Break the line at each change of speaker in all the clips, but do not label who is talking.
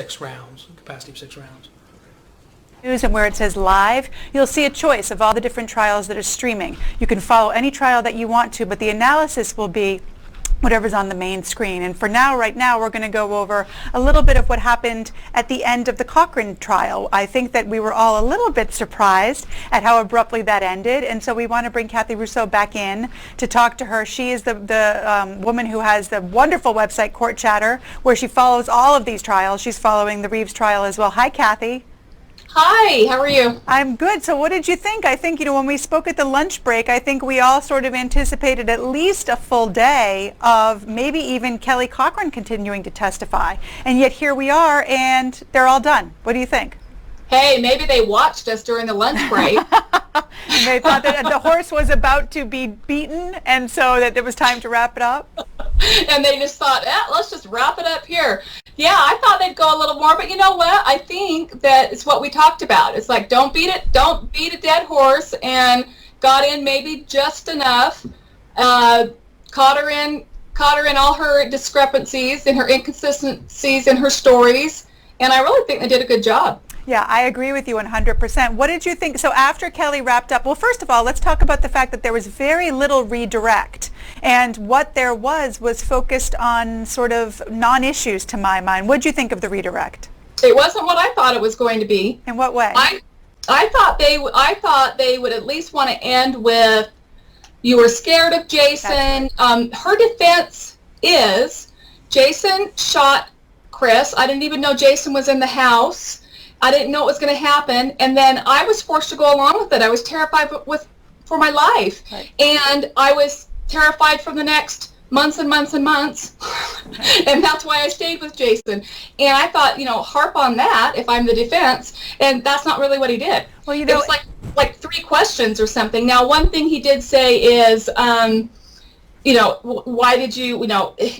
6 rounds, capacity of 6 rounds.
News, and where it says live, you'll see a choice of all the different trials that are streaming. You can follow any trial that you want to, but the analysis will be whatever's on the main screen. And for now, right now, we're going to go over a little bit of what happened at the end of the Cochran trial. I think that we were all a little bit surprised at how abruptly that ended, and so we want to bring Kathy Russo back in to talk to her. She is the woman who has the wonderful website Court Chatter, where she follows all of these trials. She's following the Reeves trial as well. Hi, Kathy.
Hi, how are you?
I'm good. So what did you think? I think, when we spoke at the lunch break, I think we all sort of anticipated at least a full day of maybe even Kelly Cochran continuing to testify. And yet here we are, and they're all done. What do you think?
Hey, maybe they watched us during the lunch break.
And they thought that the horse was about to be beaten, and so that it was time to wrap it up?
And they just thought, let's just wrap it up here. Yeah, I thought they'd go a little more, but you know what? I think that it's what we talked about. It's like, don't beat a dead horse, and got in maybe just enough, caught her in all her discrepancies and her inconsistencies in her stories, and I really think they did a good job.
Yeah, I agree with you 100%. What did you think? So after Kelly wrapped up, well, first of all, let's talk about the fact that there was very little redirect. And what there was focused on sort of non-issues to my mind. What did you think of the redirect?
It wasn't what I thought it was going to be.
In what way?
I thought they would at least want to end with, you were scared of Jason. Her defense is Jason shot Chris. I didn't even know Jason was in the house. I didn't know it was going to happen, and then I was forced to go along with it. I was terrified for my life, right. And I was terrified for the next months and months and months, and that's why I stayed with Jason. And I thought, harp on that if I'm the defense, and that's not really what he did. Well, it was like 3 questions or something. Now, one thing he did say is, why did you,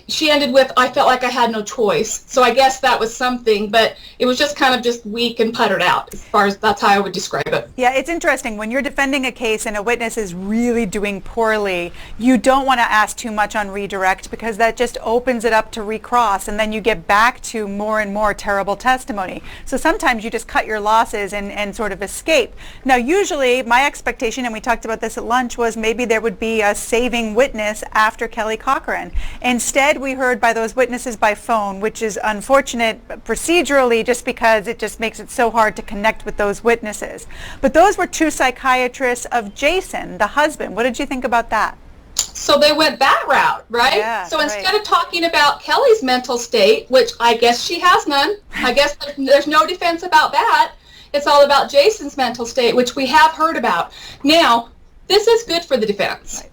she ended with, I felt like I had no choice. So I guess that was something, but it was just kind of just weak and puttered out, as far as that's how I would describe it.
Yeah, it's interesting. When you're defending a case and a witness is really doing poorly, you don't want to ask too much on redirect, because that just opens it up to recross, and then you get back to more and more terrible testimony. So sometimes you just cut your losses and sort of escape. Now, usually my expectation, and we talked about this at lunch, was maybe there would be a saving witness after Kelly Cochran. Instead, we heard by those witnesses by phone, which is unfortunate procedurally, just because it just makes it so hard to connect with those witnesses. But those were 2 psychiatrists of Jason, the husband. What did you think about that?
So they went that route, right?
Yeah,
so instead of talking about Kelly's mental state, which I guess she has none, I guess there's no defense about that. It's all about Jason's mental state, which we have heard about. Now, this is good for the defense. Right.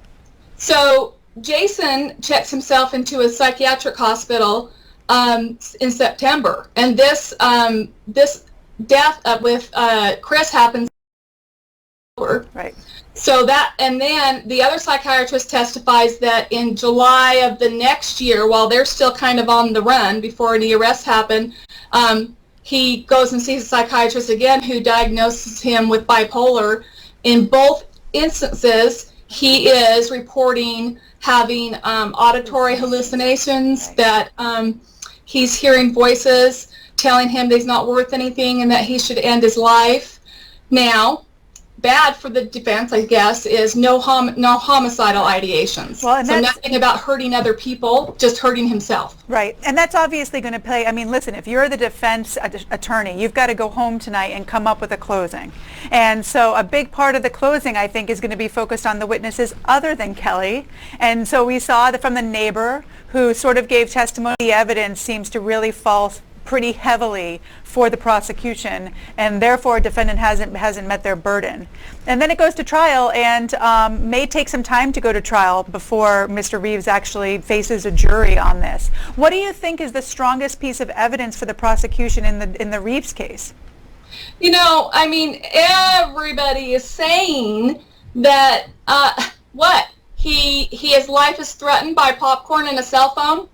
So Jason checks himself into a psychiatric hospital in September, and this death with Chris happens.
Right.
So that, and then the other psychiatrist testifies that in July of the next year, while they're still kind of on the run before any arrests happen, he goes and sees a psychiatrist again who diagnoses him with bipolar. In both instances, he is reporting having auditory hallucinations, that he's hearing voices telling him that he's not worth anything and that he should end his life. Now, bad for the defense, I guess, is no homicidal ideations. Well, so nothing about hurting other people, just hurting himself.
Right, and that's obviously going to play, listen, if you're the defense attorney, you've got to go home tonight and come up with a closing. And so a big part of the closing, I think, is going to be focused on the witnesses other than Kelly. And so we saw that from the neighbor who sort of gave testimony, the evidence seems to really fall pretty heavily for the prosecution, and therefore a defendant hasn't met their burden. And then it goes to trial, and may take some time to go to trial before Mr. Reeves actually faces a jury on this. What do you think is the strongest piece of evidence for the prosecution in the Reeves case?
Everybody is saying that his life is threatened by popcorn and a cell phone.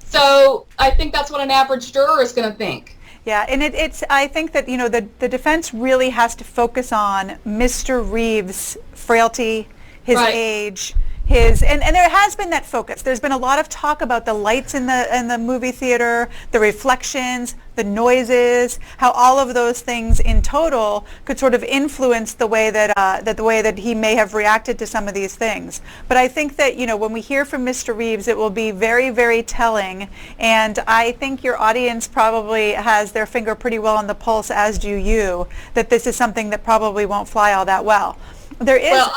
So I think that's what an average juror is going to think.
Yeah, and I think that, the defense really has to focus on Mr. Reeves' frailty, his age, and there has been that focus. There's been a lot of talk about the lights in the movie theater, the reflections, the noises, how all of those things in total could sort of influence the way that he may have reacted to some of these things. But I think that, you know, when we hear from Mr. Reeves, it will be very, very telling, and I think your audience probably has their finger pretty well on the pulse, as do you, that this is something that probably won't fly all that well. There is.
Well,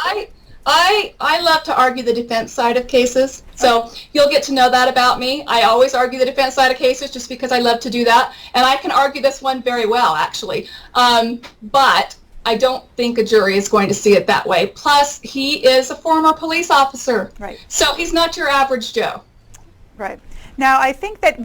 I love to argue the defense side of cases, so you'll get to know that about me. I always argue the defense side of cases just because I love to do that, and I can argue this one very well, actually. But I don't think a jury is going to see it that way. Plus, he is a former police officer,
Right.
So he's not your average Joe.
Right. Now, I think that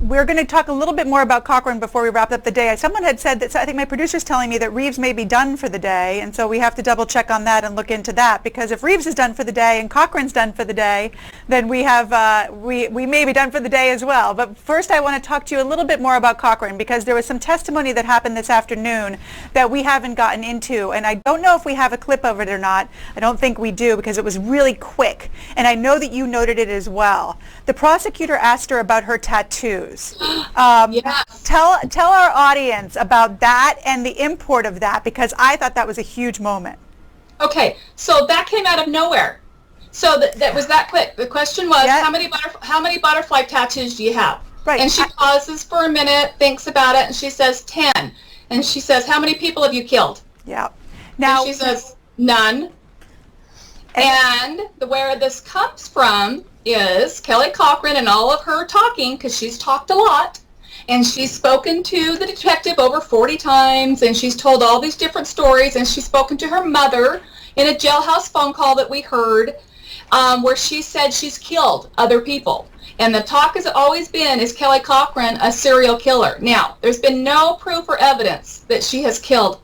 we're going to talk a little bit more about Cochran before we wrap up the day. Someone had said that, so I think my producer's telling me that Reeves may be done for the day, and so we have to double check on that and look into that, because if Reeves is done for the day and Cochran's done for the day, then we may be done for the day as well. But first I want to talk to you a little bit more about Cochran, because there was some testimony that happened this afternoon that we haven't gotten into, and I don't know if we have a clip of it or not. I don't think we do, because it was really quick, and I know that you noted it as well. The prosecutor asked her about her tattoos.
Yes.
Tell our audience about that and the import of that, because I thought that was a huge moment.
Okay, so that came out of nowhere. So that was that quick. The question was,
Yeah.
how many butterfly tattoos do you have?
Right.
And she pauses for a minute, thinks about it, and she says 10. And she says, how many people have you killed?
Yeah. Now,
And she says, none. And where this comes from is Kelly Cochran and all of her talking, because she's talked a lot, and she's spoken to the detective over 40 times, and she's told all these different stories, and she's spoken to her mother in a jailhouse phone call that we heard, where she said she's killed other people. And the talk has always been, is Kelly Cochran a serial killer? Now, there's been no proof or evidence that she has killed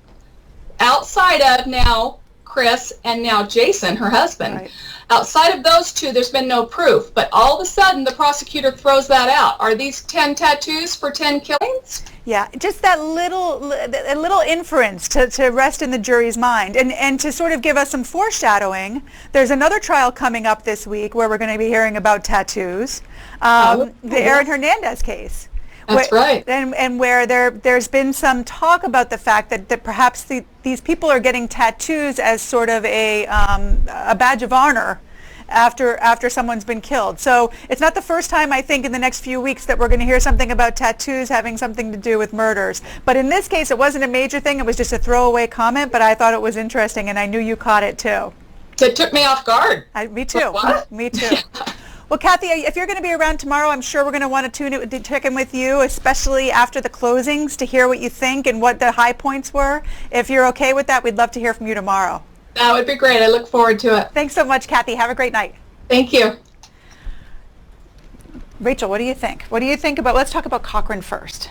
outside of now Chris and now Jason, her husband.
Right.
Outside of those two, there's been no proof. But all of a sudden, the prosecutor throws that out. Are these 10 tattoos for 10 killings?
yeah, just that little inference to rest in the jury's mind, and to sort of give us some foreshadowing. There's another trial coming up this week where we're going to be hearing about tattoos, the Aaron Hernandez case.
That's right.
And where there's been some talk about the fact that perhaps these people are getting tattoos as sort of a badge of honor after someone's been killed. So it's not the first time, I think, in the next few weeks that we're going to hear something about tattoos having something to do with murders. But in this case, it wasn't a major thing. It was just a throwaway comment, but I thought it was interesting, and I knew you caught it too.
It took me off guard.
Me too.
What?
Me too. Well, Kathy, if you're going to be around tomorrow, I'm sure we're going to want to check in with you, especially after the closings, to hear what you think and what the high points were. If you're okay with that, we'd love to hear from you tomorrow.
That would be great. I look forward to it.
Thanks so much, Kathy. Have a great night.
Thank you.
Rachel, what do you think? What do you think about, let's talk about Cochran first.